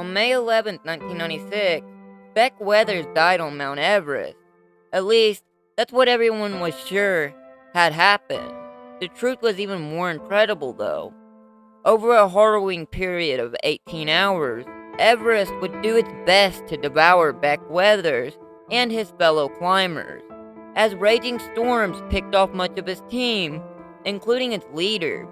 On May 11, 1996, Beck Weathers died on Mount Everest. At least, that's what everyone was sure had happened. The truth was even more incredible, though. Over a harrowing period of 18 hours, Everest would do its best to devour Beck Weathers and his fellow climbers, as raging storms picked off much of his team, including its leader.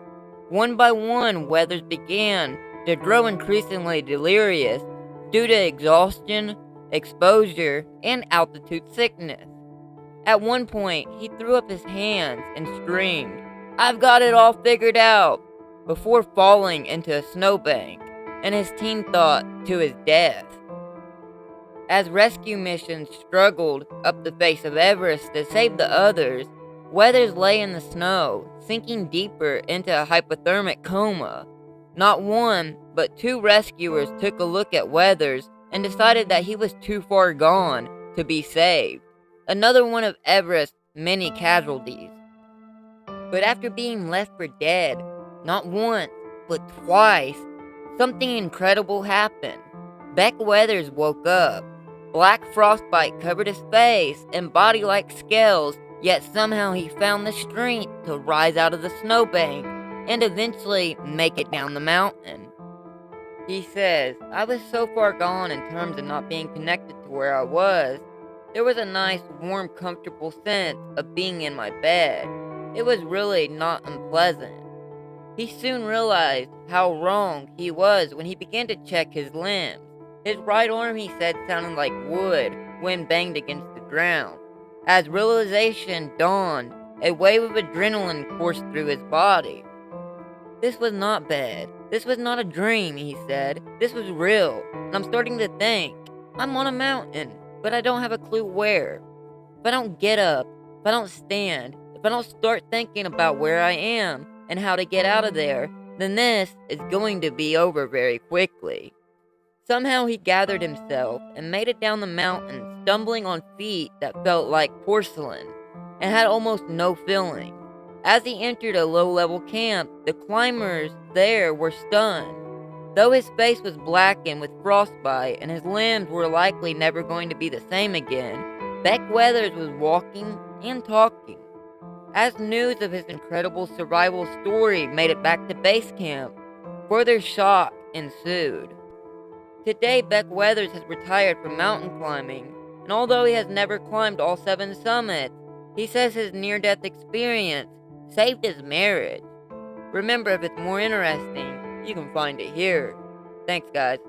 One by one, Weathers began to grow increasingly delirious due to exhaustion, exposure, and altitude sickness. At one point, he threw up his hands and screamed, "I've got it all figured out," before falling into a snowbank, and his team thought to his death. As rescue missions struggled up the face of Everest to save the others, Weathers lay in the snow, sinking deeper into a hypothermic coma. Not one, but two rescuers took a look at Weathers and decided that he was too far gone to be saved. Another one of Everest's many casualties. But after being left for dead, not once, but twice, something incredible happened. Beck Weathers woke up. Black frostbite covered his face and body like scales, yet somehow he found the strength to rise out of the snowbank and eventually make it down the mountain. He says, "I was so far gone in terms of not being connected to where I was. There was a nice, warm, comfortable sense of being in my bed. It was really not unpleasant." He soon realized how wrong he was when he began to check his limbs. His right arm, he said, sounded like wood when banged against the ground. As realization dawned, a wave of adrenaline coursed through his body. "This was not bad. This was not a dream," he said. "This was real, and I'm starting to think. I'm on a mountain, but I don't have a clue where. If I don't get up, if I don't stand, if I don't start thinking about where I am and how to get out of there, then this is going to be over very quickly." Somehow he gathered himself and made it down the mountain, stumbling on feet that felt like porcelain and had almost no filling. As he entered a low-level camp, the climbers there were stunned. Though his face was blackened with frostbite and his limbs were likely never going to be the same again, Beck Weathers was walking and talking. As news of his incredible survival story made it back to base camp, further shock ensued. Today, Beck Weathers has retired from mountain climbing, and although he has never climbed all 7 summits, he says his near-death experience saved his marriage. Remember, if it's more interesting, you can find it here. Thanks, guys.